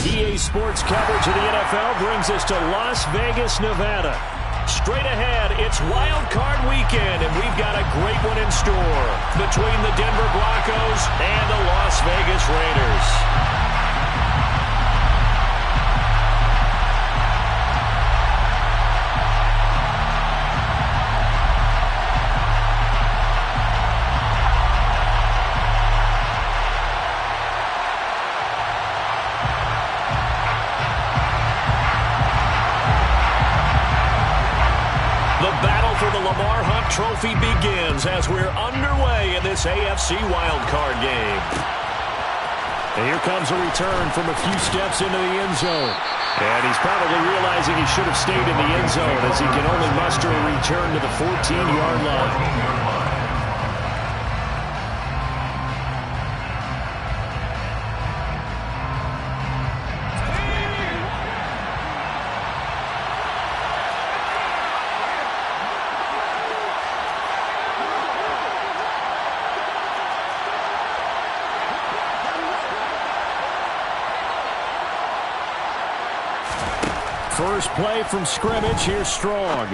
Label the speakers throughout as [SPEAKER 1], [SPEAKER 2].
[SPEAKER 1] EA Sports coverage of the NFL brings us to Las Vegas, Nevada. Straight ahead, it's Wild Card Weekend, and we've got a great one in store between the Denver Broncos and the Las Vegas Raiders. Trophy begins as we're underway in this AFC wildcard game. And here comes a return from a few steps into the end zone. And he's probably realizing he should have stayed in the end zone as he can only muster a return to the 14-yard line. First play from scrimmage. Here's Strong.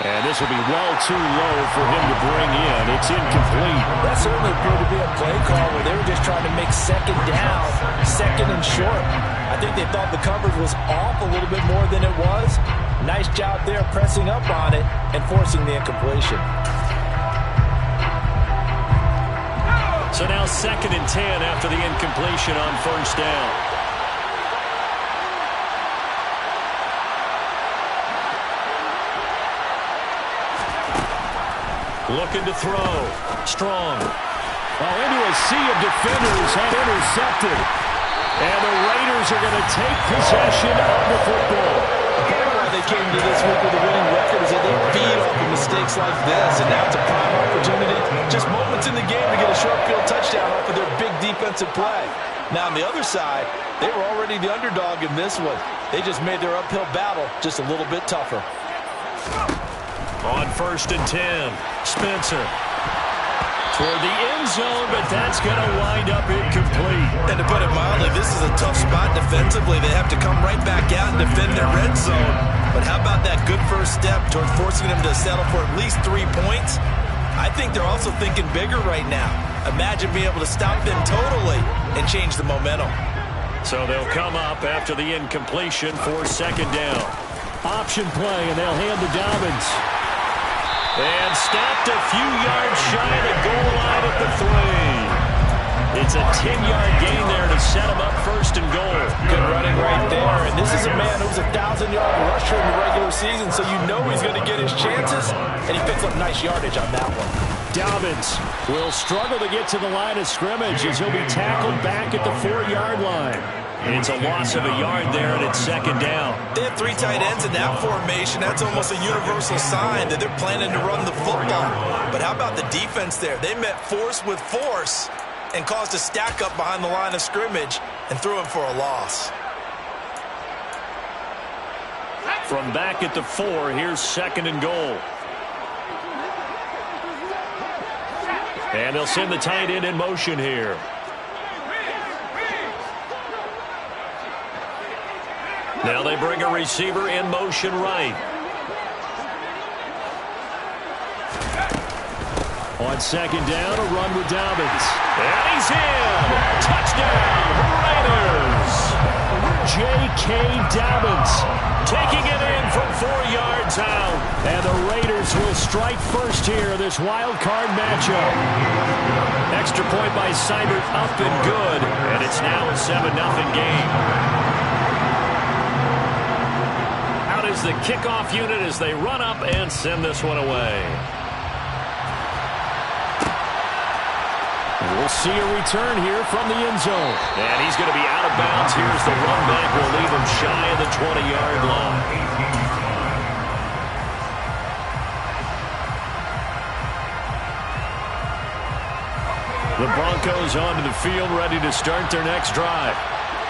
[SPEAKER 1] And this will be well too low for him to bring in. It's incomplete.
[SPEAKER 2] That certainly appeared to be a play call where they were just trying to make second down, second and short. I think they thought the coverage was off a little bit more than it was. Nice job there pressing up on it and forcing the incompletion.
[SPEAKER 1] So now 2nd and 10 after the incompletion on first down. Looking to throw. Strong. Well, into a sea of defenders and intercepted. And the Raiders are going to take possession of the football.
[SPEAKER 2] Part of why they came to this week with a winning record is that they feed off of mistakes like this. And now it's a prime opportunity. Just moments in the game to get a short field touchdown off of their big defensive play. Now on the other side, they were already the underdog in this one. They just made their uphill battle just a little bit tougher.
[SPEAKER 1] On 1st and 10, Spencer. Toward the end zone, but that's going to wind up incomplete.
[SPEAKER 3] And to put it mildly, this is a tough spot defensively. They have to come right back out and defend their red zone. But how about that good first step toward forcing them to settle for at least 3 points? I think they're also thinking bigger right now. Imagine being able to stop them totally and change the momentum.
[SPEAKER 1] So they'll come up after the incompletion for 2nd down. Option play, and they'll hand to Dobbins. And stopped a few yards shy of the goal line at the 3. It's a 10-yard gain there to set him up 1st and goal.
[SPEAKER 2] Good running right there. And this is a man who's a 1,000-yard rusher in the regular season, so you know he's going to get his chances. And he picks up nice yardage on that one.
[SPEAKER 1] Dobbins will struggle to get to the line of scrimmage as he'll be tackled back at the 4-yard line. It's a loss of a yard there, and it's 2nd down.
[SPEAKER 3] They have 3 tight ends in that formation. That's almost a universal sign that they're planning to run the football. But how about the defense there? They met force with force and caused a stack up behind the line of scrimmage and threw him for a loss.
[SPEAKER 1] From back at the 4, here's 2nd and goal. And they'll send the tight end in motion here. Now they bring a receiver in motion right. On 2nd down, a run with Dobbins. And he's in! Touchdown, Raiders! J.K. Dobbins taking it in from 4 yards out. And the Raiders will strike first here, this wild card matchup. Extra point by Seibert up and good. And it's now a 7-0 game. Is the kickoff unit as they run up and send this one away. We'll see a return here from the end zone. And he's going to be out of bounds. Here's the run back. Will leave him shy of the 20-yard line. The Broncos onto the field, ready to start their next drive.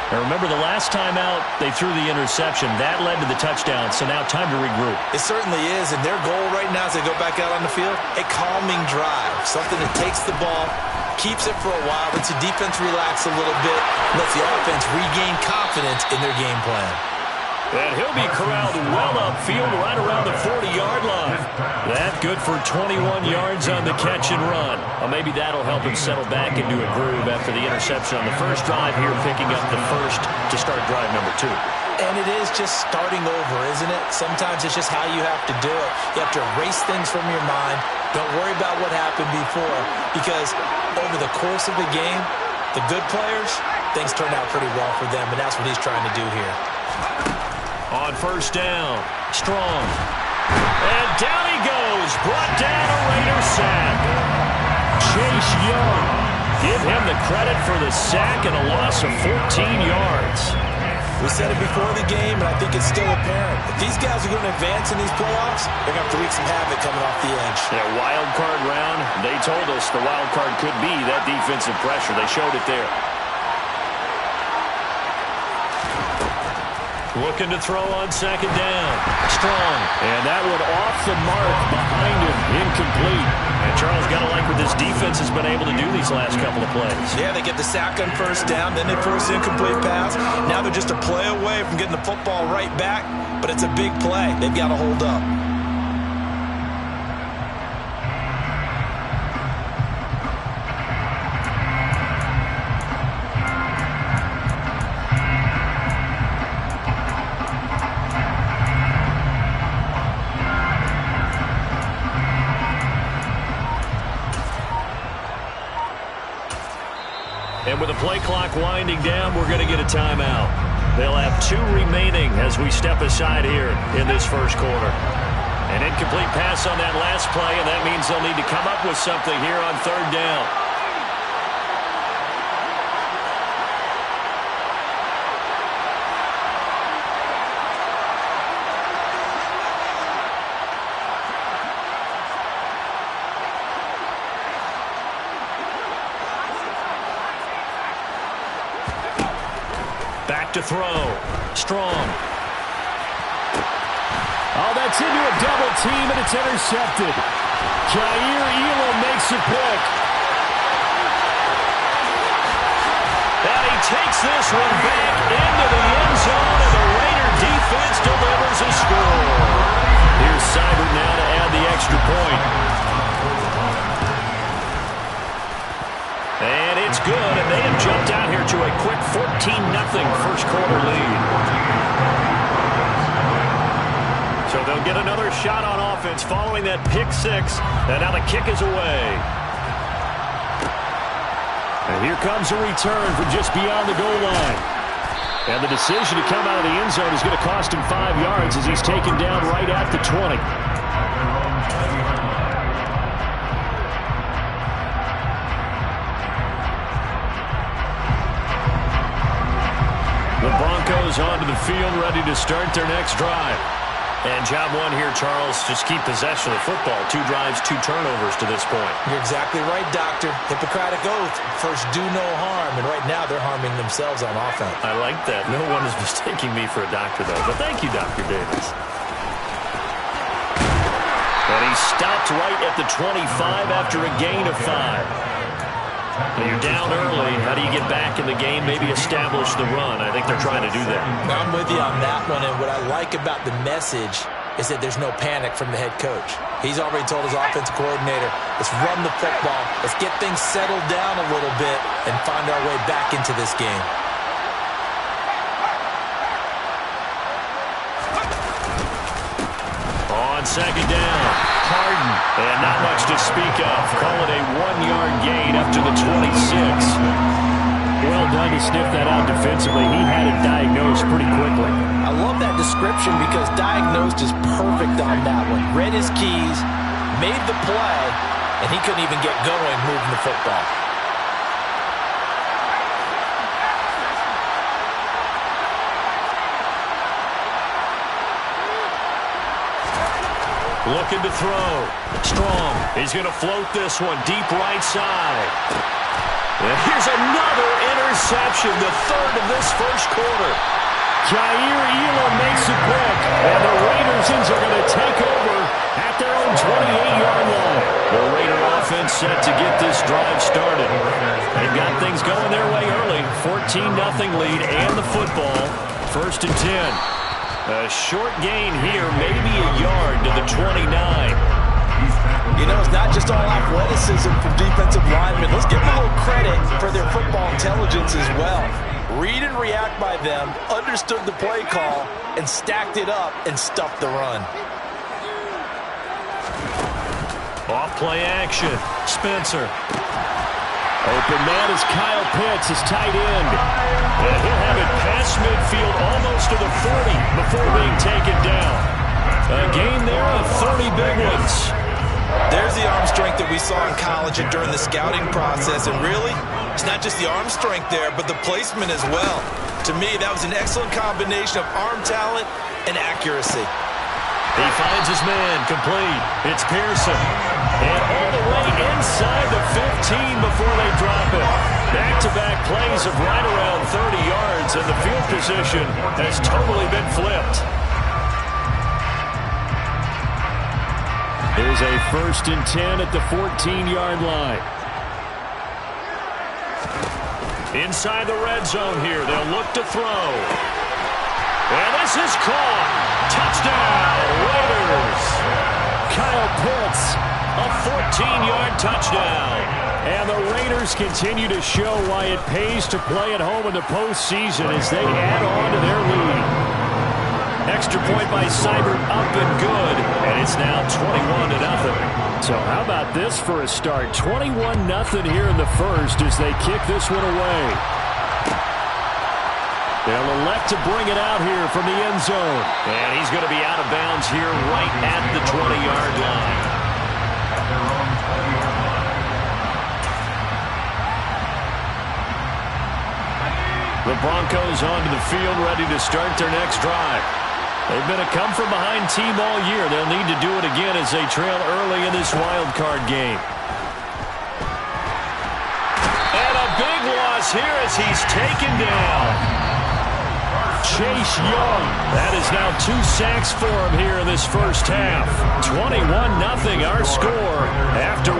[SPEAKER 1] And remember, the last time out, they threw the interception. That led to the touchdown, so now time to regroup.
[SPEAKER 3] It certainly is, and their goal right now as they go back out on the field, a calming drive, something that takes the ball, keeps it for a while, lets the defense relax a little bit, lets the offense regain confidence in their game plan.
[SPEAKER 1] And he'll be corralled well upfield right around the 40-yard line. That good for 21 yards on the catch and run. Well, maybe that'll help him settle back into a groove after the interception on the first drive here, picking up the first to start drive number 2.
[SPEAKER 3] And it is just starting over, isn't it? Sometimes it's just how you have to do it. You have to erase things from your mind. Don't worry about what happened before, because over the course of the game, the good players, things turn out pretty well for them, and that's what he's trying to do here.
[SPEAKER 1] On first down, Strong. And down he goes. Brought down a Raider sack. Chase Young. Give him the credit for the sack and a loss of 14 yards.
[SPEAKER 3] We said it before the game, and I think it's still apparent. If these guys are going to advance in these playoffs, they're going to have to wreak some havoc coming off the edge.
[SPEAKER 1] Yeah, wild card round. They told us the wild card could be that defensive pressure. They showed it there. Looking to throw on second down. Strong. And that one off the mark behind him. Incomplete. And Charles, got to like what this defense has been able to do these last couple of plays.
[SPEAKER 3] Yeah, they get the sack on first down, then they force the incomplete pass. Now they're just a play away from getting the football right back, but it's a big play. They've got to hold up.
[SPEAKER 1] And with the play clock winding down, we're going to get a timeout. They'll have 2 remaining as we step aside here in this first quarter. An incomplete pass on that last play, and that means they'll need to come up with something here on third down. To throw. Strong. Oh, that's into a double team, and it's intercepted. Jair Elam makes a pick. And he takes this one back into the end zone, and the Raider defense delivers a score. Here's Seibert now to add the extra point. And it's good, and they have jumped out here to a quick 14-0 first quarter lead. So they'll get another shot on offense following that pick six, and now the kick is away. And here comes a return from just beyond the goal line. And the decision to come out of the end zone is going to cost him 5 yards as he's taken down right at the 20. The Broncos onto the field, ready to start their next drive. And job one here, Charles, just keep possession of the football. 2 drives, 2 turnovers to this point.
[SPEAKER 3] You're exactly right, Doctor. Hippocratic oath. First, do no harm. And right now, they're harming themselves on offense.
[SPEAKER 1] I like that. No one is mistaking me for a doctor, though. But thank you, Dr. Davis. And he stopped right at the 25 after a gain of 5. You're down early. How do you get back in the game? Maybe establish the run. I think they're trying to do that.
[SPEAKER 3] I'm with you on that one. And what I like about the message is that there's no panic from the head coach. He's already told his offensive coordinator, let's run the football. Let's get things settled down a little bit and find our way back into this game.
[SPEAKER 1] On second down, Harden, and not much to speak of. Call it a 1-yard gain up to the 26. Well done to sniff that out defensively. He had it diagnosed pretty quickly.
[SPEAKER 3] I love that description because diagnosed is perfect on that one. Read his keys, made the play, and he couldn't even get going moving the football.
[SPEAKER 1] Looking to throw. Strong. He's going to float this one deep right side. And here's another interception, the third of this first quarter. Jair Elam makes a pick, and the Raiders are going to take over at their own 28-yard line. The Raider offense set to get this drive started. They've got things going their way early. 14-0 lead and the football. 1st and 10. A short gain here, maybe a yard to the 29.
[SPEAKER 2] You know, it's not just all athleticism from defensive linemen. Let's give them a little credit for their football intelligence as well. Read and react by them, understood the play call, and stacked it up and stuffed the run.
[SPEAKER 1] Off play action. Spencer. Open man is Kyle Pitts, his tight end. And he'll have it past midfield almost to the 40 before being taken down. A gain there of 30 big ones.
[SPEAKER 3] There's the arm strength that we saw in college and during the scouting process. And really, it's not just the arm strength there, but the placement as well. To me, that was an excellent combination of arm talent and accuracy.
[SPEAKER 1] He finds his man, complete. It's Pearson. And all the way inside the 15 before they drop it. Back-to-back plays of right around 30 yards, and the field position has totally been flipped. Here's a 1st and 10 at the 14-yard line. Inside the red zone here, they'll look to throw. And this is caught. Touchdown, Raiders. Kyle Pitts, a 14-yard touchdown. And the Raiders continue to show why it pays to play at home in the postseason as they add on to their lead. Extra point by Seibert up and good. And it's now 21-0. So how about this for a start? 21-0 here in the first as they kick this one away. They'll elect to bring it out here from the end zone. And he's going to be out of bounds here right at the 20-yard line. The Broncos onto the field, ready to start their next drive. They've been a come-from-behind team all year. They'll need to do it again as they trail early in this wild card game. And a big loss here as he's taken down. Chase Young. That is now 2 sacks for him here in this first half. 21-0 our score after 1.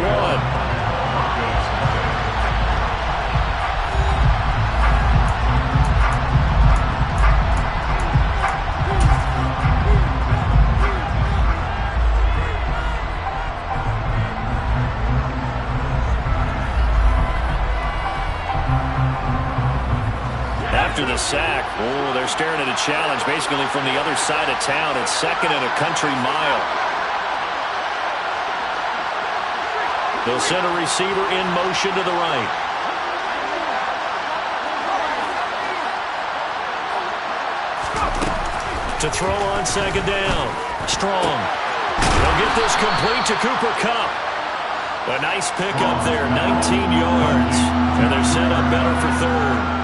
[SPEAKER 1] After the sack, they're staring at a challenge basically from the other side of town. It's 2nd and a country mile. They'll send a receiver in motion to the right. To throw on 2nd down. Strong. They'll get this complete to Cooper Kupp. A nice pick up there, 19 yards. And they're set up better for 3rd.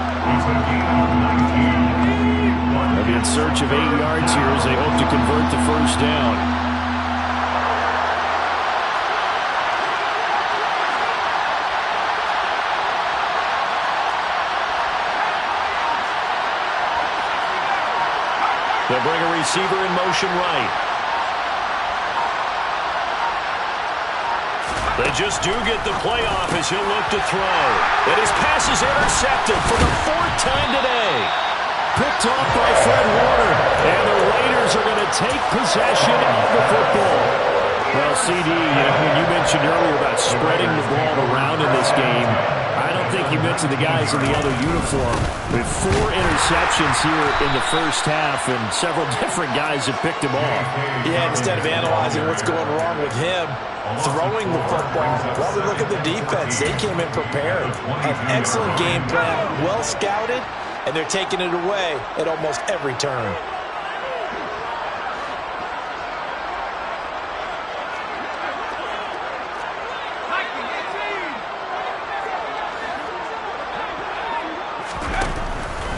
[SPEAKER 1] They'll be in search of 8 yards here as they hope to convert the first down. They'll bring a receiver in motion right. They just do get the playoff as he'll look to throw. And his pass is intercepted for the 4th time today. Picked off by Fred Warner. And the Raiders are going to take possession of the football. Well, CD, when you mentioned earlier about spreading the ball around in this game, I don't think you mentioned the guys in the other uniform. With 4 interceptions here in the first half, and several different guys have picked him off.
[SPEAKER 2] Yeah, instead of analyzing what's going wrong with him, throwing the football, well, we look at the defense. They came in prepared. An excellent game plan, well scouted, and they're taking it away at almost every turn.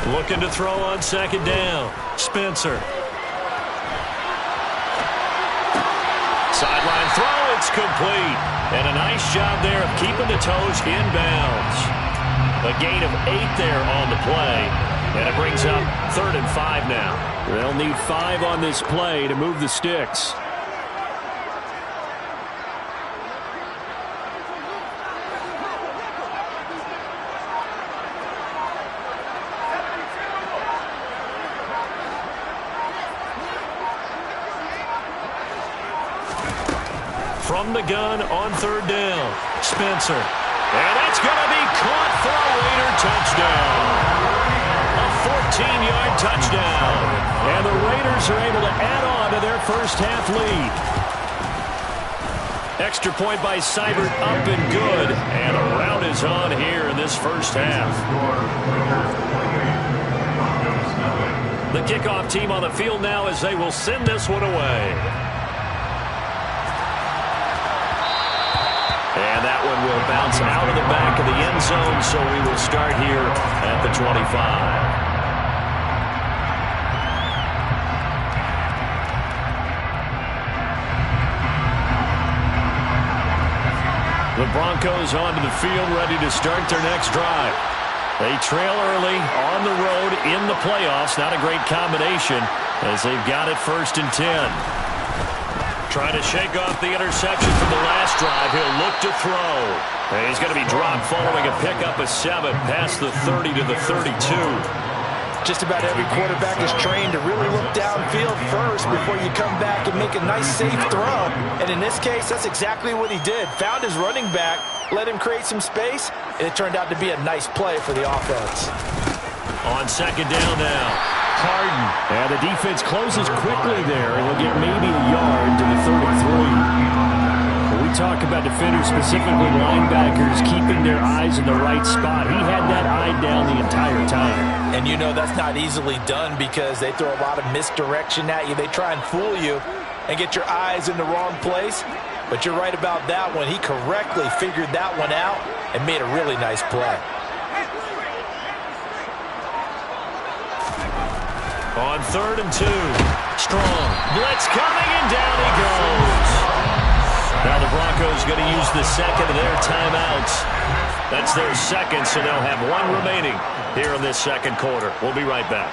[SPEAKER 1] Looking to throw on 2nd down. Spencer. Sideline throw, it's complete. And a nice job there of keeping the toes inbounds. A gain of 8 there on the play. And it brings up 3rd and 5 now. They'll need 5 on this play to move the sticks. from the gun on third down. Spencer. And that's going to be caught for a Raider touchdown. A 14-yard touchdown. And the Raiders are able to add on to their first half lead. Extra point by Seibert, up and good. And a rout is on here in this first half. The kickoff team on the field now as they will send this one away. And that one will bounce out of the back of the end zone, so we will start here at the 25. The Broncos onto the field, ready to start their next drive. They trail early on the road in the playoffs. Not a great combination as they've got it 1st and 10. Trying to shake off the interception from the last drive. He'll look to throw. And he's going to be dropped following a pickup of 7 past the 30 to the 32.
[SPEAKER 2] Just about every quarterback is trained to really look downfield first before you come back and make a nice, safe throw. And in this case, that's exactly what he did. Found his running back, let him create some space, and it turned out to be a nice play for the offense.
[SPEAKER 1] On second down now, Harden. And the defense closes quickly there, and he'll get maybe a yard to the 33. We talk about defenders, specifically linebackers, keeping their eyes in the right spot. He had that eye down the entire time.
[SPEAKER 2] And you know that's not easily done because they throw a lot of misdirection at you. They try and fool you and get your eyes in the wrong place. But you're right about that one. He correctly figured that one out and made a really nice play.
[SPEAKER 1] On 3rd and 2, Strong. Blitz coming, and down he goes. Now the Broncos going to use the second of their timeouts. That's their second, so they'll have one remaining here in this second quarter. We'll be right back.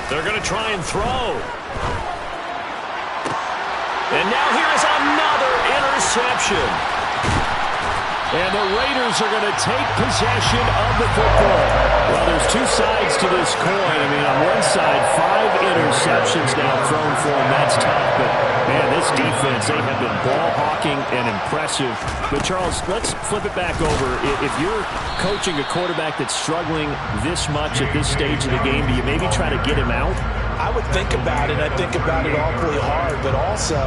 [SPEAKER 1] They're going to try and throw. And now here is another interception. And the Raiders are going to take possession of the football. Well, there's two sides to this coin. I mean, on one side, 5 interceptions now thrown for them. That's tough. But, man, this defense, they have been ball hawking and impressive. But, Charles, let's flip it back over. If you're coaching a quarterback that's struggling this much at this stage of the game, do you maybe try to get him out?
[SPEAKER 2] I would think about it. I think about it awfully hard, but also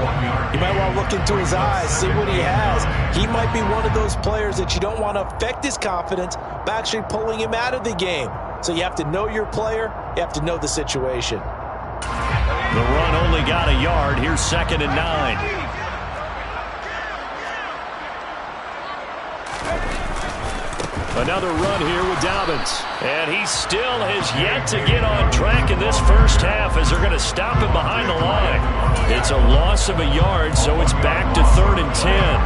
[SPEAKER 2] you might want to look into his eyes, see what he has. He might be one of those players that you don't want to affect his confidence by actually pulling him out of the game. So you have to know your player. You have to know the situation.
[SPEAKER 1] The run only got a yard. Here's 2nd and 9. Another run here with Dobbins. And he still has yet to get on track in this first half as they're going to stop him behind the line. It's a loss of a yard, so it's back to 3rd and 10.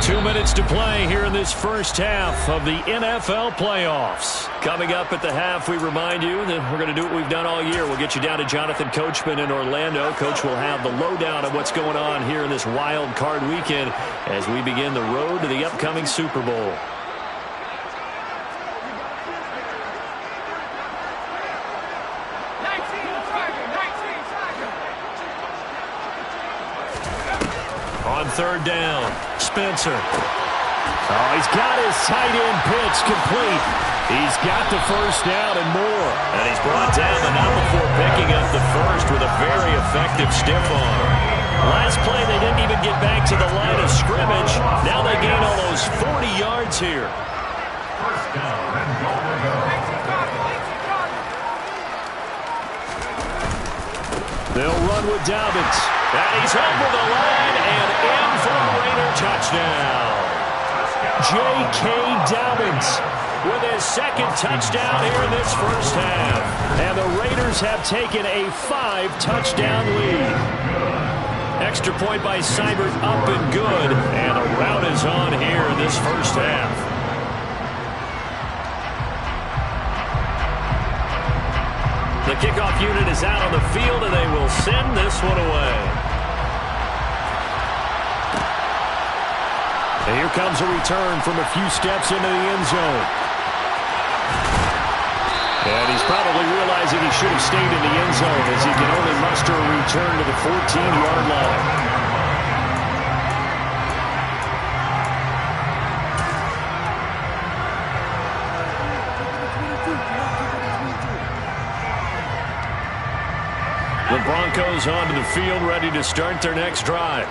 [SPEAKER 1] 2 minutes to play here in this first half of the NFL playoffs. Coming up at the half, we remind you that we're going to do what we've done all year. We'll get you down to Jonathan Coachman in Orlando. Coach will have the lowdown of what's going on here in this wild card weekend as we begin the road to the upcoming Super Bowl. On 3rd down, Spencer. Oh, he's got his tight end pitch complete. He's got the first down and more. And he's brought down, but not before picking up the first with a very effective stiff arm. Last play, they didn't even get back to the line of scrimmage. Now they gain almost 40 yards here. They'll run with Dobbins. And he's over the line and in for a Raider touchdown. J.K. Dobbins with his second touchdown here in this first half. And the Raiders have taken a 5-touchdown lead. Extra point by Seibert, up and good. And a rout is on here in this first half. The kickoff unit is out on the field, and they will send this one away. And here comes a return from a few steps into the end zone. And he's probably realizing he should have stayed in the end zone as he can only muster a return to the 14-yard line. The Broncos onto the field, ready to start their next drive.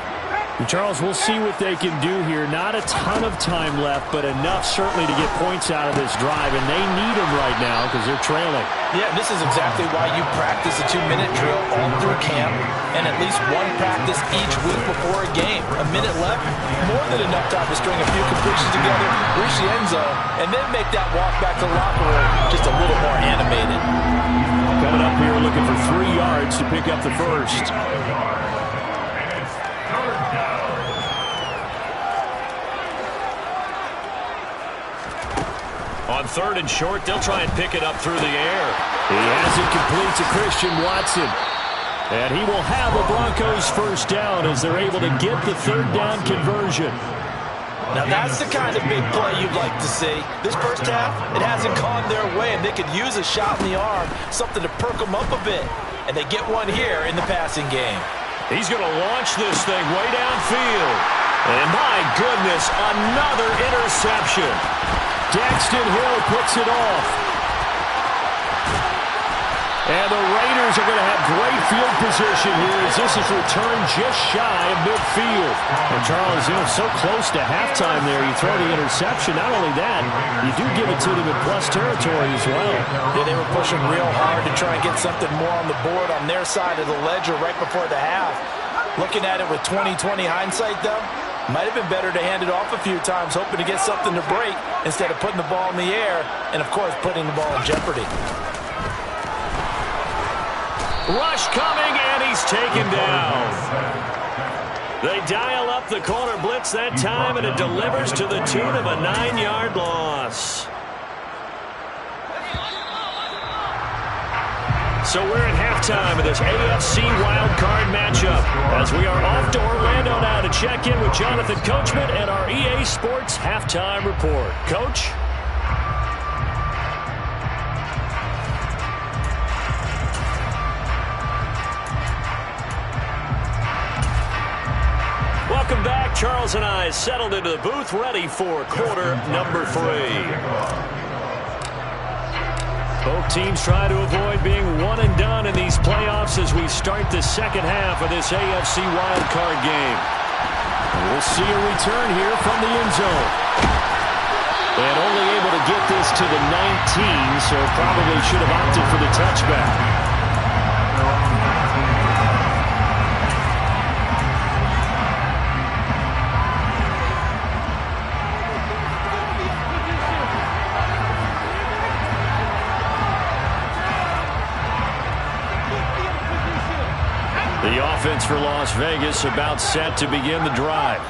[SPEAKER 1] And Charles, we'll see what they can do here. Not a ton of time left, but enough certainly to get points out of this drive, and they need them right now because they're trailing.
[SPEAKER 2] Yeah, this is exactly why you practice a 2-minute drill all through camp and at least one practice each week before a game. A minute left, more than enough time to string a few completions together, reach the end zone, and then make that walk back to the locker room just a little more animated.
[SPEAKER 1] Coming up here looking for 3 yards to pick up the first. On 3rd and short, they'll try and pick it up through the air. He has it complete to Christian Watson. And he will have a Broncos first down as they're able to get the 3rd down conversion.
[SPEAKER 2] Now that's the kind of big play you'd like to see. This first half, it hasn't gone their way, and they could use a shot in the arm, something to perk them up a bit. And they get one here in the passing game.
[SPEAKER 1] He's going to launch this thing way downfield. And my goodness, another interception. Daxton Hill puts it off. And the Raiders are going to have great field position here as this is returned just shy of midfield. And Charles, so close to halftime there, you throw the interception. Not only that, you do give it to them in plus territory as well.
[SPEAKER 2] Yeah, they were pushing real hard to try and get something more on the board on their side of the ledger right before the half. Looking at it with 20/20 hindsight, though, might have been better to hand it off a few times, hoping to get something to break instead of putting the ball in the air and, of course, putting the ball in jeopardy.
[SPEAKER 1] Rush coming, and he's taken down. They dial up the corner blitz that time, and it delivers to the tune of a 9-yard loss. So we're at halftime of this AFC wildcard matchup as we are off to Orlando now to check in with Jonathan Coachman and our EA Sports halftime report. Coach? Welcome back. Charles and I settled into the booth, ready for quarter number 3. Both teams try to avoid being one and done in these playoffs as we start the second half of this AFC wildcard game. We'll see a return here from the end zone. And only able to get this to the 19, so probably should have opted for the touchback. The offense for Las Vegas about set to begin the drive.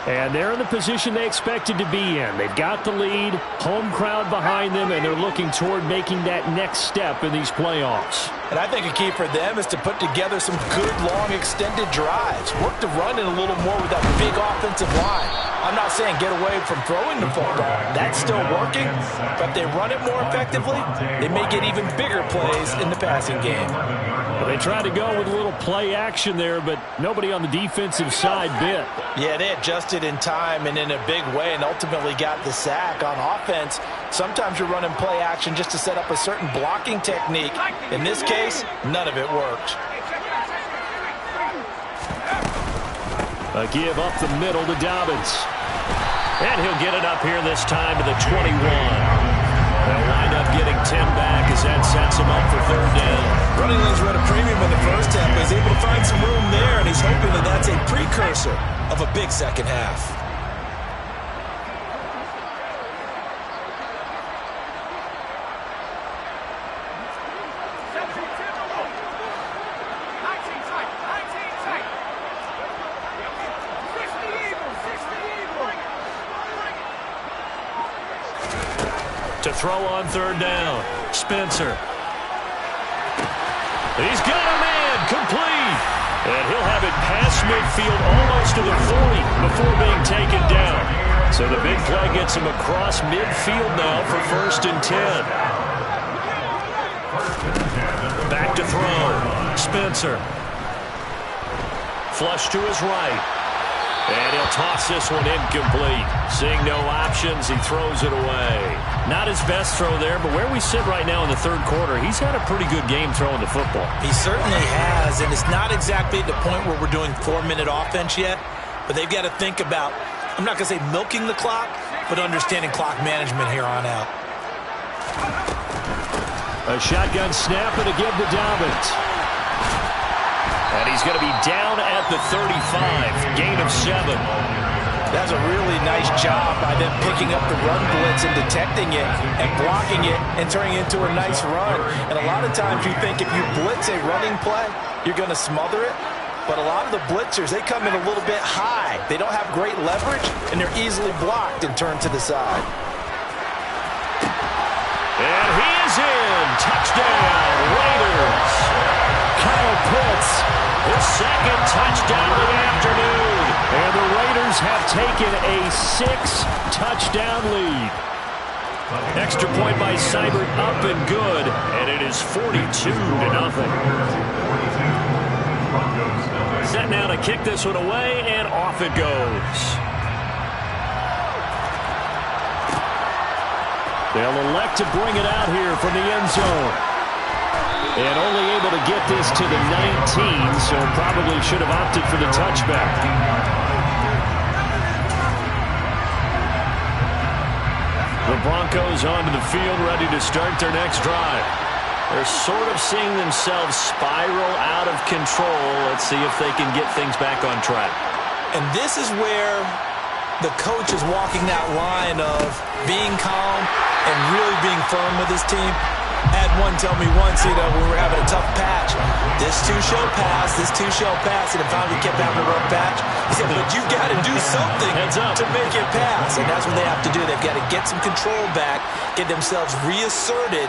[SPEAKER 1] And they're in the position they expected to be in. They've got the lead, home crowd behind them, and they're looking toward making that next step in these playoffs.
[SPEAKER 2] And I think a key for them is to put together some good, long, extended drives. Work the run in a little more with that big offensive line. I'm not saying get away from throwing the football. That's still working. But if they run it more effectively, they may get even bigger plays in the passing game.
[SPEAKER 1] Well, they tried to go with a little play action there, but nobody on the defensive side bit.
[SPEAKER 2] Yeah, they adjusted in time and in a big way and ultimately got the sack. On offense, sometimes you're running play action just to set up a certain blocking technique. In this case, none of it worked.
[SPEAKER 1] A give up the middle to Dobbins. And he'll get it up here this time to the 21. They'll wind up getting 10 back as that sets him up for 3rd down.
[SPEAKER 3] Running lanes were at a premium in the first half, but he's able to find some room there, and he's hoping that that's a precursor of a big second half.
[SPEAKER 1] To throw on third down. Spencer. He's got a man. Complete. And he'll have it past midfield almost to the 40 before being taken down. So the big play gets him across midfield now for 1st and 10. Back to throw. Spencer. Flush to his right. And he'll toss this one incomplete. Seeing no options, he throws it away. Not his best throw there, but where we sit right now in the third quarter, he's had a pretty good game throwing the football.
[SPEAKER 3] He certainly has, and it's not exactly the point where we're doing 4-minute offense yet, but they've got to think about, I'm not going to say milking the clock, but understanding clock management here on out.
[SPEAKER 1] A shotgun snap and a give to Dobbins. And he's going to be down at the 35. Gain of 7.
[SPEAKER 3] That's a really nice job by them picking up the run blitz and detecting it and blocking it and turning it into a nice run. And a lot of times you think if you blitz a running play, you're going to smother it. But a lot of the blitzers, they come in a little bit high. They don't have great leverage, and they're easily blocked and turned to the side.
[SPEAKER 1] And he is in. Touchdown, Raiders. Kyle Pitts, his 2nd touchdown of the afternoon. And the Raiders have taken a 6-touchdown lead. Extra point by Seibert up and good. And it is 42-0. Set now to kick this one away, and off it goes. They'll elect to bring it out here from the end zone. And only able to get this to the 19, so probably should have opted for the touchback. The Broncos onto the field, ready to start their next drive. They're sort of seeing themselves spiral out of control. Let's see if they can get things back on track.
[SPEAKER 3] And this is where the coach is walking that line of being calm and really being firm with his team. I had one tell me once, when we were having a tough patch, this too shall pass, this too shall pass, and finally we kept having a rough patch. He said, but you've got to do something to make it pass, and that's what they have to do. They've got to get some control back, get themselves reasserted,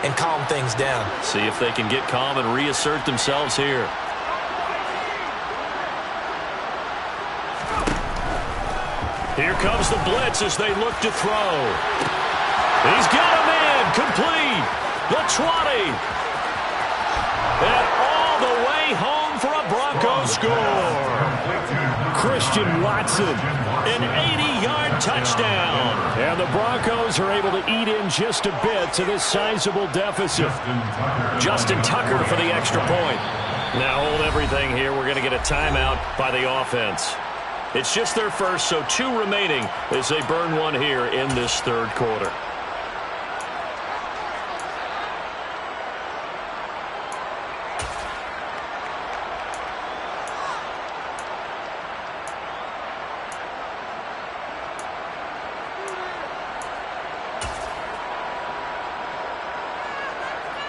[SPEAKER 3] and calm things down.
[SPEAKER 1] See if they can get calm and reassert themselves here. Here comes the blitz as they look to throw. He's got a man, complete. The 20. And all the way home for a Broncos score. Christian Watson, an 80-yard touchdown. And the Broncos are able to eat in just a bit to this sizable deficit. Justin Tucker for the extra point. Now hold everything here. We're going to get a timeout by the offense. It's just their first, so 2 remaining as they burn one here in this third quarter.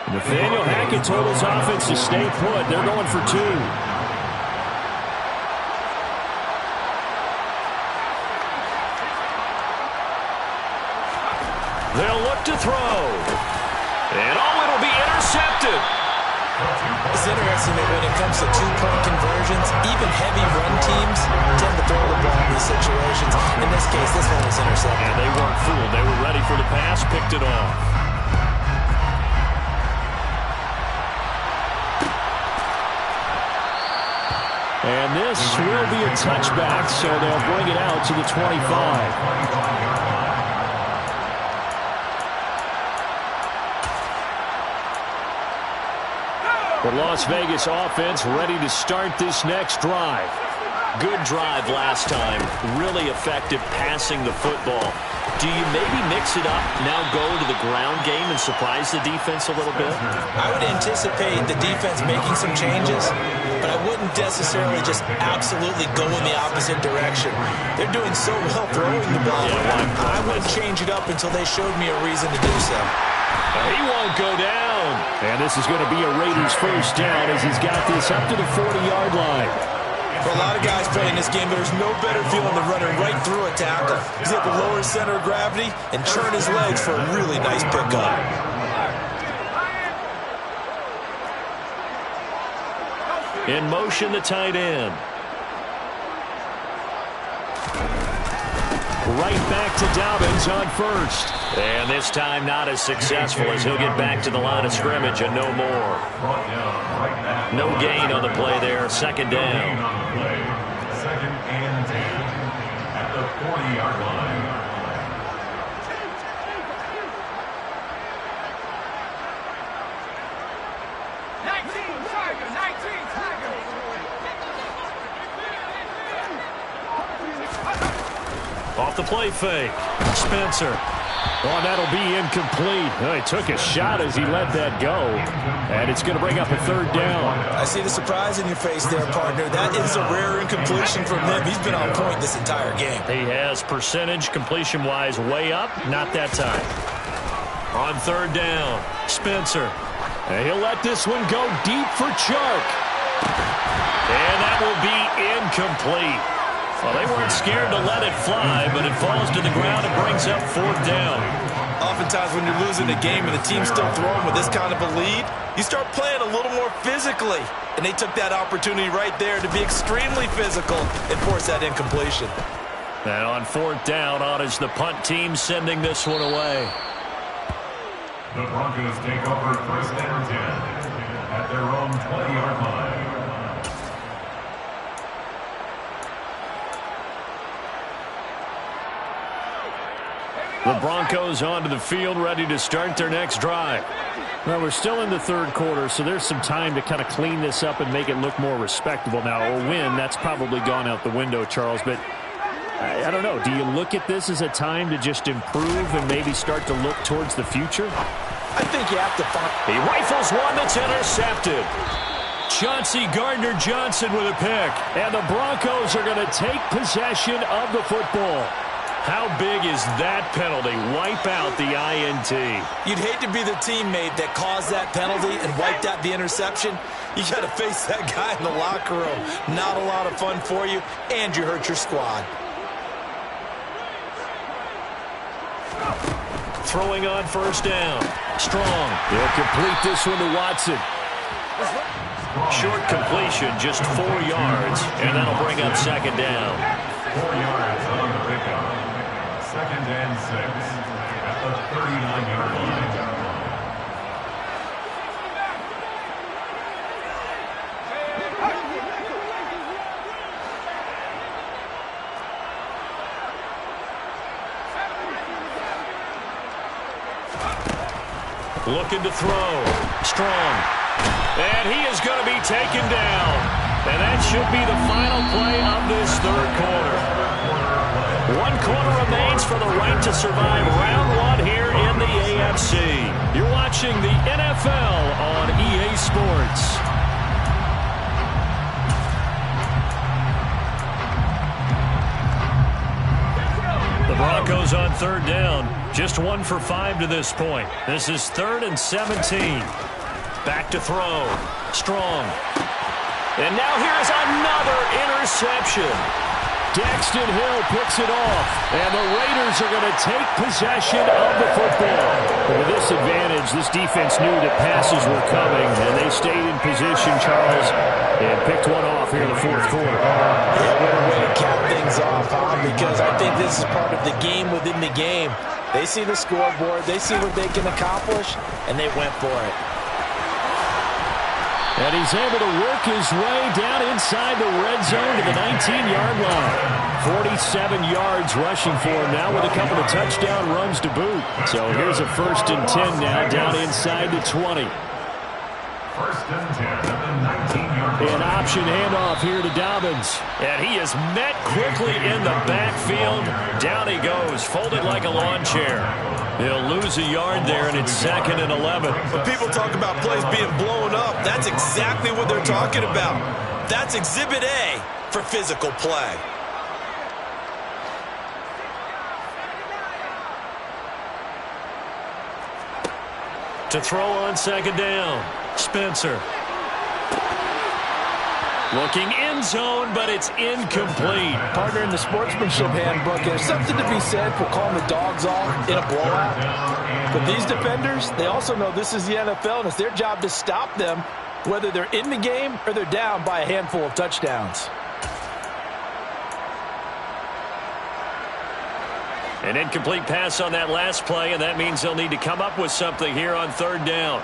[SPEAKER 1] Nathaniel Hackett told his offense to stay put. They're going for 2. They'll look to throw. And it'll be intercepted.
[SPEAKER 3] It's interesting that when it comes to 2-point conversions, even heavy run teams tend to throw the ball in these situations. In this case, this one was intercepted.
[SPEAKER 1] And they weren't fooled. They were ready for the pass, picked it off. And this will be a touchback, so they'll bring it out to the 25. The Las Vegas offense ready to start this next drive. Good drive last time. Really effective passing the football. Do you maybe mix it up, now go to the ground game and surprise the defense a little bit?
[SPEAKER 3] I would anticipate the defense making some changes, but I wouldn't necessarily just absolutely go in the opposite direction. They're doing so well throwing the ball. I wouldn't change it up until they showed me a reason to do so.
[SPEAKER 1] He won't go down. And this is going to be a Raiders first down as he's got this up to the 40-yard line.
[SPEAKER 3] For a lot of guys playing this game, there's no better feeling than running right through a tackle. He's able to lower his center of gravity and turn his legs for a really nice pickup.
[SPEAKER 1] In motion, the tight end. Right back to Dobbins on first. And this time not as successful as he'll get back to the line of scrimmage and no more. No gain on the play there. Second down.
[SPEAKER 4] Second and 10 at the 40-yard line.
[SPEAKER 1] Off the play fake. Spencer. Oh, that'll be incomplete. He took a shot as he let that go. And it's going to bring up a third down.
[SPEAKER 3] I see the surprise in your face there, partner. That is a rare incompletion from him. He's been on point this entire game.
[SPEAKER 1] He has percentage completion-wise way up. Not that time. On third down, Spencer. And he'll let this one go deep for Chark. And that will be incomplete. Well, they weren't scared to let it fly, but it falls to the ground and brings up fourth down.
[SPEAKER 3] Oftentimes when you're losing a game and the team's still throwing with this kind of a lead, you start playing a little more physically. And they took that opportunity right there to be extremely physical and force that incompletion.
[SPEAKER 1] And on fourth down, on is the punt team sending this one away.
[SPEAKER 4] The Broncos take over first and 10 at their own 20-yard line.
[SPEAKER 1] The Broncos onto the field, ready to start their next drive. Well, we're still in the third quarter, so there's some time to kind of clean this up and make it look more respectable. Now, a win, that's probably gone out the window, Charles, but I don't know. Do you look at this as a time to just improve and maybe start to look towards the future?
[SPEAKER 3] I think you have to find...
[SPEAKER 1] He rifles one that's intercepted. Chauncey Gardner-Johnson with a pick. And the Broncos are going to take possession of the football. How big is that penalty? Wipe out the INT.
[SPEAKER 3] You'd hate to be the teammate that caused that penalty and wiped out the interception. You got to face that guy in the locker room. Not a lot of fun for you, and you hurt your squad.
[SPEAKER 1] Throwing on first down. Strong. He'll complete this one to Watson. Short completion, just 4 yards, and that'll bring up second down.
[SPEAKER 4] 4 yards on the pickup. Second and 6 at the 39-yard line.
[SPEAKER 1] Looking to throw. Strong. And he is going to be taken down. And that should be the final play of this third quarter. 1 quarter remains for the right to survive round 1 here in the AFC. You're watching the NFL on EA Sports. The Broncos on third down. Just 1 for 5 to this point. This is 3rd and 17. Back to throw. Strong. And now here's another interception. Daxton Hill picks it off, and the Raiders are going to take possession of the football. But with this advantage, this defense knew that passes were coming, and they stayed in position, Charles, and picked one off here in the fourth quarter.
[SPEAKER 3] Yeah, what a way to cap things off, huh? Because I think this is part of the game within the game. They see the scoreboard, they see what they can accomplish, and they went for it.
[SPEAKER 1] And he's able to work his way down inside the red zone to the 19-yard line. 47 yards rushing for him now with a couple of touchdown runs to boot. So here's a 1st and 10 now down inside the 20.
[SPEAKER 4] 1st and 10 at the 19-yard line.
[SPEAKER 1] An option handoff here to Dobbins. And he is met quickly in the backfield. Down he goes, folded like a lawn chair. He'll lose a yard there, and it's 2nd and 11.
[SPEAKER 3] When people talk about plays being blown up, that's exactly what they're talking about. That's Exhibit A for physical play.
[SPEAKER 1] To throw on 2nd down, Spencer. Looking end zone, but it's incomplete.
[SPEAKER 2] Partner, in the sportsmanship handbook, there's something to be said for calling the dogs off in a blowout. But these defenders, they also know this is the NFL, and it's their job to stop them, whether they're in the game or they're down by a handful of touchdowns.
[SPEAKER 1] An incomplete pass on that last play, and that means they'll need to come up with something here on third down.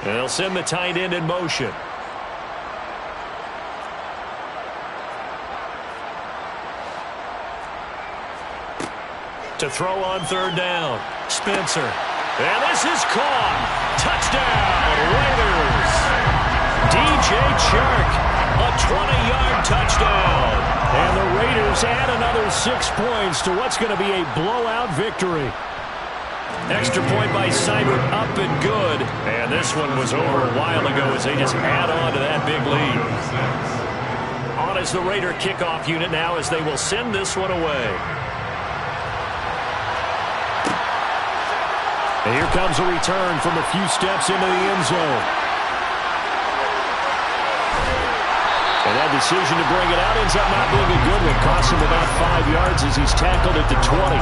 [SPEAKER 1] And they'll send the tight end in motion. To throw on third down, Spencer. And this is caught. Touchdown, Raiders. DJ Chark, a 20-yard touchdown. And the Raiders add another 6 points to what's going to be a blowout victory. Extra point by Seibert, up and good. And this one was over a while ago as they just add on to that big lead. On is the Raider kickoff unit now as they will send this one away. And here comes a return from a few steps into the end zone. And that decision to bring it out ends up not being a good one. Costs him about 5 yards as he's tackled at the 20.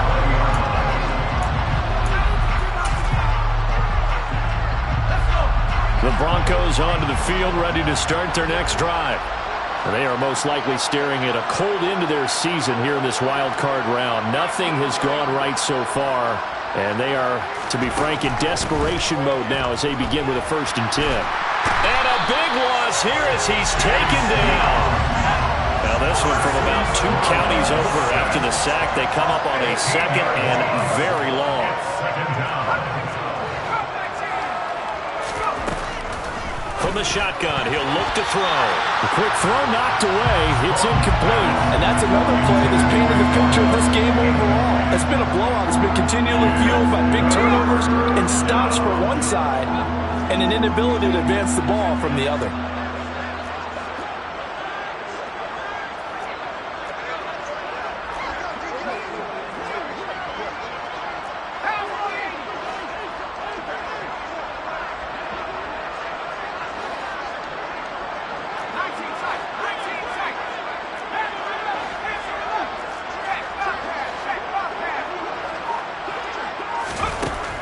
[SPEAKER 1] The Broncos onto the field, ready to start their next drive. And they are most likely staring at a cold end to their season here in this wild card round. Nothing has gone right so far. And they are, to be frank, in desperation mode now as they begin with a 1st and 10. And a big loss here as he's taken down. Now this one from about 2 counties over after the sack. They come up on a 2nd and very long. From the shotgun, he'll look to throw. The quick throw knocked away. It's incomplete.
[SPEAKER 2] And that's another play that's painted the picture of this game overall. It's been a blowout. It's been continually fueled by big turnovers and stops for one side and an inability to advance the ball from the other.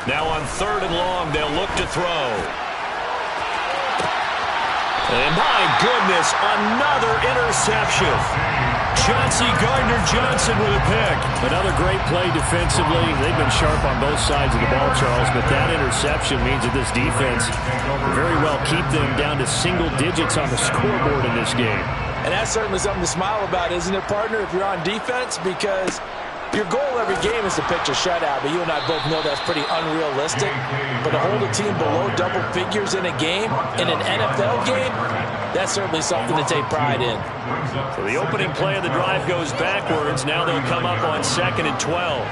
[SPEAKER 1] Now on 3rd and long, they'll look to throw. And my goodness, another interception. Chauncey Gardner-Johnson with a pick. Another great play defensively. They've been sharp on both sides of the ball, Charles, but that interception means that this defense will very well keep them down to single digits on the scoreboard in this game.
[SPEAKER 2] And that's certainly something to smile about, isn't it, partner, if you're on defense? Because your goal every game is to pitch a shutout, but you and I both know that's pretty unrealistic. But to hold a team below double figures in a game, in an NFL game, that's certainly something to take pride in.
[SPEAKER 1] So the opening play of the drive goes backwards. Now they'll come up on 2nd and 12.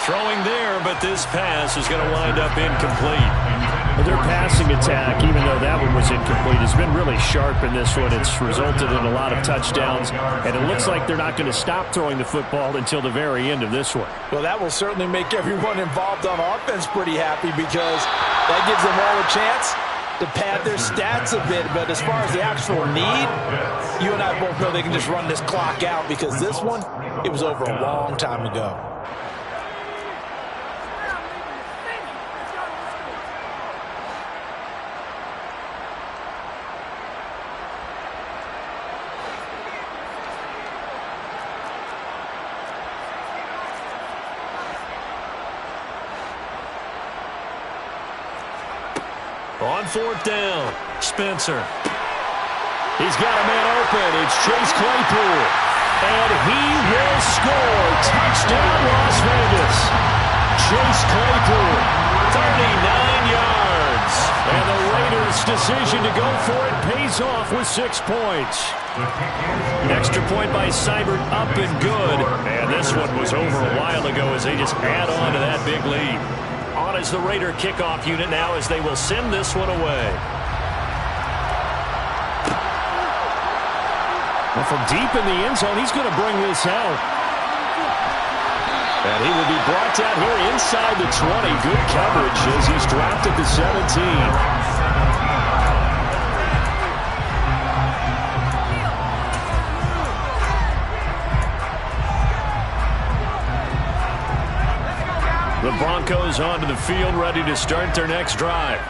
[SPEAKER 1] Throwing there, but this pass is going to wind up incomplete. Their passing attack, even though that one was incomplete, has been really sharp in this one. It's resulted in a lot of touchdowns, and it looks like they're not going to stop throwing the football until the very end of this one.
[SPEAKER 2] Well, that will certainly make everyone involved on offense pretty happy because that gives them all a chance to pad their stats a bit. But as far as the actual need, you and I both know they can just run this clock out because this one, it was over a long time ago.
[SPEAKER 1] On 4th down, Spencer. He's got a man open. It's Chase Claypool. And he will score. Touchdown, Las Vegas. Chase Claypool, 39 yards. And the Raiders' decision to go for it pays off with 6 points. Extra point by Seibert, up and good. And this one was over a while ago as they just add on to that big lead. On is the Raider kickoff unit now as they will send this one away. Well, from deep in the end zone, he's going to bring this out. And he will be brought down here inside the 20. Good coverage as he's dropped at the 17. The Broncos onto the field, ready to start their next drive.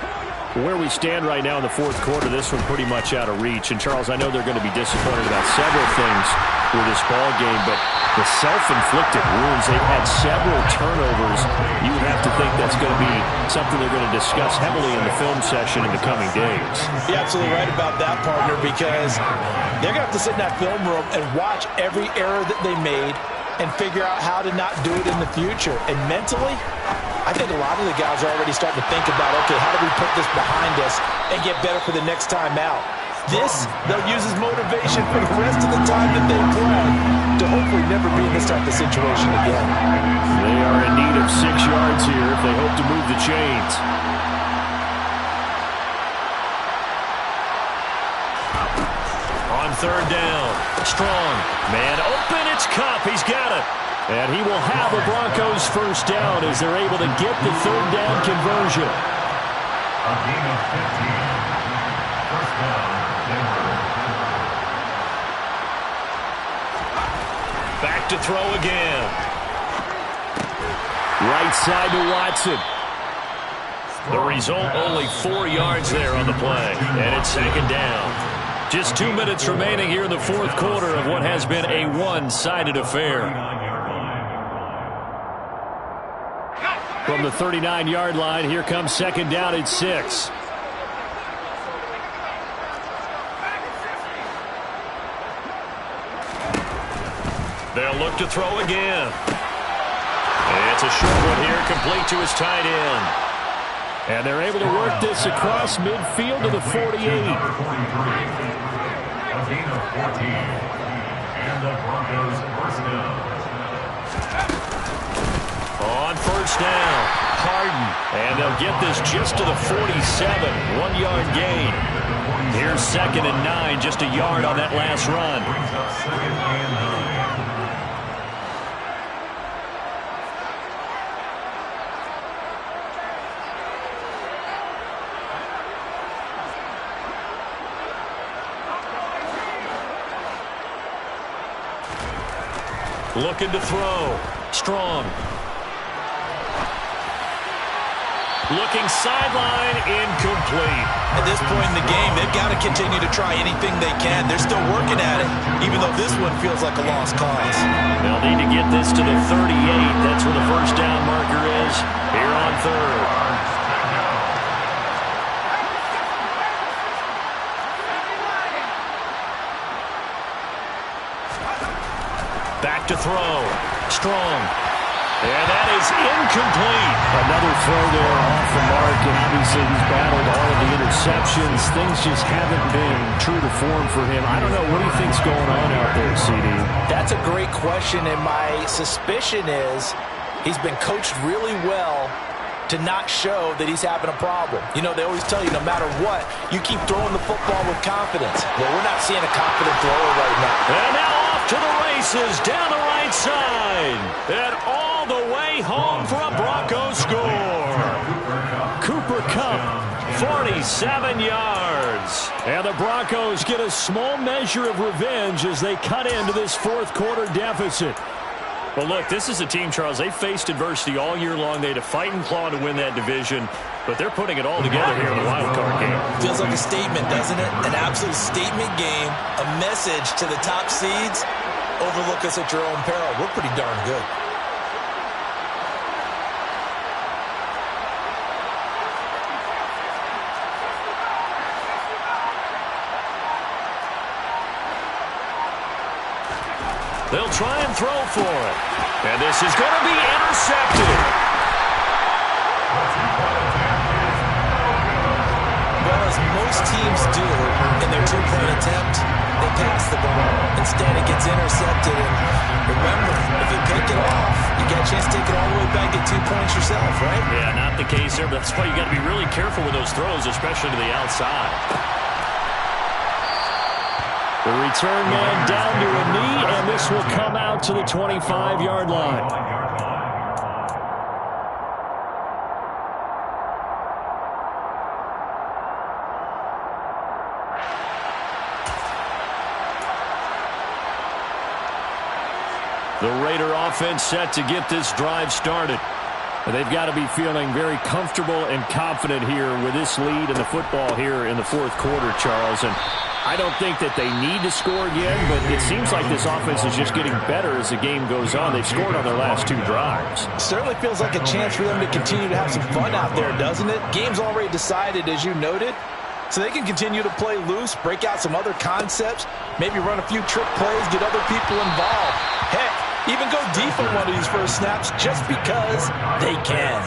[SPEAKER 1] Where we stand right now in the fourth quarter, this one pretty much out of reach. And, Charles, I know they're going to be disappointed about several things with this ball game, but the self-inflicted wounds, they've had several turnovers. You would have to think that's going to be something they're going to discuss heavily in the film session in the coming days.
[SPEAKER 2] You're absolutely right about that, partner, because they're going to have to sit in that film room and watch every error that they made and figure out how to not do it in the future. And mentally, I think a lot of the guys are already starting to think about, okay, how do we put this behind us and get better for the next time out? This, they'll use as motivation for the rest of the time that they play to hopefully never be in this type of situation again.
[SPEAKER 1] They are in need of 6 yards here if they hope to move the chains. On third down, Strong. Man open, it's Kupp. He's got it. And he will have a Broncos first down as they're able to get the third down conversion.
[SPEAKER 4] A gain of 15. First down, Denver.
[SPEAKER 1] Back to throw again. Right side to Watson. The result, only 4 yards there on the play. And it's second down. Just 2 minutes remaining here in the fourth quarter of what has been a one-sided affair. From the 39-yard line, here comes second down at 6. They'll look to throw again. And it's a short one here, complete to his tight end. And they're able to work this across midfield to the 48.
[SPEAKER 4] A gain of 14. And the Broncos first down.
[SPEAKER 1] On first down, Harden. And they'll get this just to the 47. 1 yard gain. Here's second and 9, just a yard on that last run.
[SPEAKER 4] Brings up second and 9.
[SPEAKER 1] Looking to throw. Strong. Looking sideline, incomplete.
[SPEAKER 3] At this point in the game, they've got to continue to try anything they can. They're still working at it, even though this one feels like a lost cause.
[SPEAKER 1] They'll need to get this to the 38. That's where the first down marker is here on third. Back to throw. Strong. And that is incomplete. Another throw there off the mark, and obviously he's battled all of the interceptions. Things just haven't been true to form for him. I don't know. What do you think's going on out there, CD?
[SPEAKER 2] That's a great question, and my suspicion is he's been coached really well to not show that he's having a problem. You know, they always tell you no matter what, you keep throwing the football with confidence. Well, we're not seeing a confident thrower right now.
[SPEAKER 1] And now off to the races down the right side. And all the way home for a Broncos score. Cooper Kupp, 47 yards. And the Broncos get a small measure of revenge as they cut into this fourth quarter deficit. Well, look, this is a team, Charles, they faced adversity all year long. They had to fight and claw to win that division, but they're putting it all together here in the wild card game.
[SPEAKER 3] Feels like a statement, doesn't it? An absolute statement game, a message to the top seeds. Overlook us at your own peril. We're pretty darn good.
[SPEAKER 1] They'll try and throw for it. And this is going to be intercepted.
[SPEAKER 2] Well, as most teams do in their two-point attempt, they pass the ball. Instead, it gets intercepted. And remember, if you pick it off, you get a chance to take it all the way back, get 2 points yourself, right?
[SPEAKER 1] Yeah, not the case there, but that's why you got to be really careful with those throws, especially to the outside. The return man down to a knee, and this will come out to the 25-yard line. The Raider offense set to get this drive started. They've got to be feeling very comfortable and confident here with this lead in the football here in the fourth quarter, Charles. And I don't think that they need to score again, but it seems like this offense is just getting better as the game goes on. They've scored on their last 2 drives.
[SPEAKER 2] Certainly feels like a chance for them to continue to have some fun out there, doesn't it? Game's already decided, as you noted. So they can continue to play loose, break out some other concepts, maybe run a few trick plays, get other people involved. Heck, even go deep on one of these first snaps just because they can.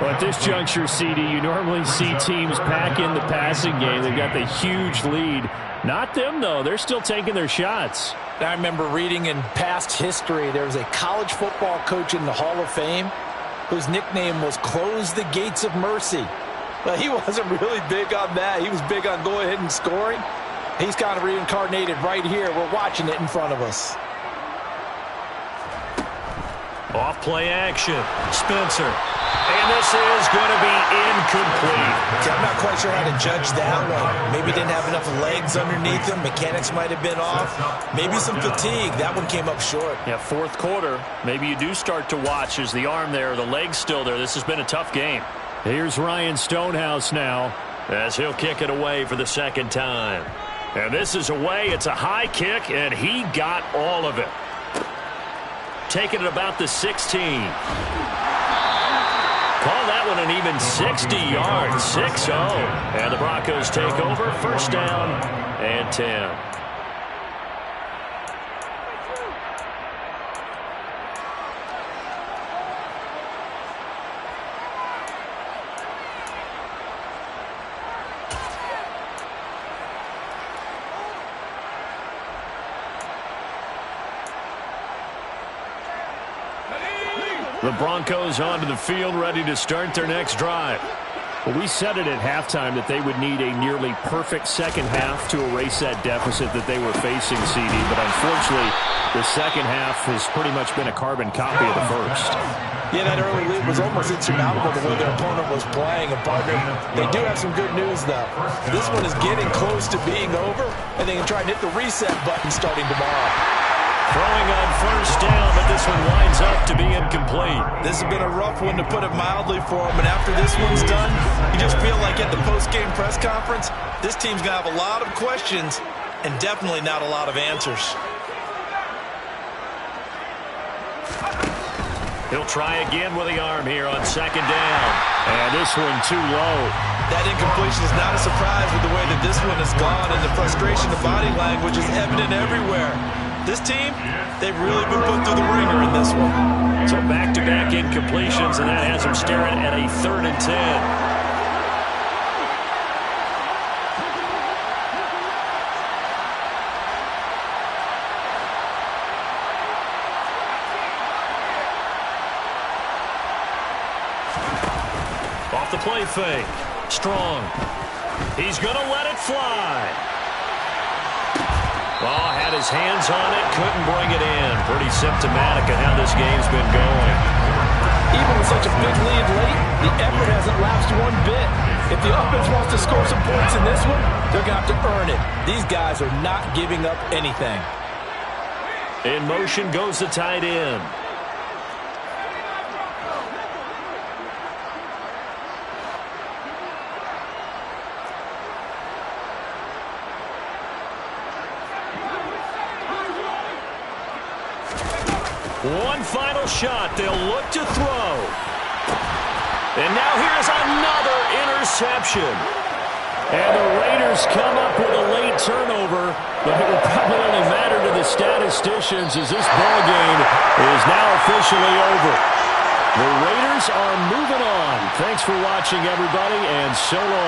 [SPEAKER 1] Well, at this juncture, CD, you normally see teams pack in the passing game. They've got the huge lead. Not them, though. They're still taking their shots.
[SPEAKER 2] I remember reading in past history, there was a college football coach in the Hall of Fame whose nickname was Close the Gates of Mercy. Well, he wasn't really big on that. He was big on go ahead and scoring. He's kind of reincarnated right here. We're watching it in front of us.
[SPEAKER 1] Off play action. Spencer. And this is going to be incomplete.
[SPEAKER 3] See, I'm not quite sure how to judge that one. Maybe didn't have enough legs underneath him. Mechanics might have been off. Maybe some fatigue. That one came up short.
[SPEAKER 1] Yeah, fourth quarter. Maybe you do start to watch. Is the arm there, the leg's still there. This has been a tough game. Here's Ryan Stonehouse now as he'll kick it away for the second time. And this is away. It's a high kick, and he got all of it. Taking it about the 16. Call that one an even 60 yards, 6-0. And the Broncos take over, first down and 10. The Broncos onto the field, ready to start their next drive. Well, we said it at halftime that they would need a nearly perfect second half to erase that deficit that they were facing, CD. But unfortunately, the second half has pretty much been a carbon copy of the first.
[SPEAKER 2] Yeah, that early lead was almost insurmountable the way their opponent was playing. And, partner, they do have some good news, though. This one is getting close to being over, and they can try and hit the reset button starting tomorrow.
[SPEAKER 1] Throwing on first down, but this one winds up to be incomplete.
[SPEAKER 3] This has been a rough one, to put it mildly, for him. And after this one's done, you just feel like at the post-game press conference, this team's going to have a lot of questions and definitely not a lot of answers.
[SPEAKER 1] He'll try again with the arm here on second down. And this one too low.
[SPEAKER 3] That incompletion is not a surprise with the way that this one has gone, and the frustration of body language is evident everywhere. This team, they've really been put through the ringer in this one.
[SPEAKER 1] So back-to-back incompletions, and that has them staring at a 3rd and 10. Off the play fake. Strong. He's going to let it fly. Oh, had his hands on it, couldn't bring it in. Pretty symptomatic of how this game's been going.
[SPEAKER 2] Even with such a big lead late, the effort hasn't lapsed one bit. If the offense wants to score some points in this one, they're going to have to earn it. These guys are not giving up anything.
[SPEAKER 1] In motion goes the tight end. One final shot. They'll look to throw. And now here's another interception. And the Raiders come up with a late turnover, but it will probably only matter to the statisticians as this ball game is now officially over. The Raiders are moving on. Thanks for watching, everybody, and so long.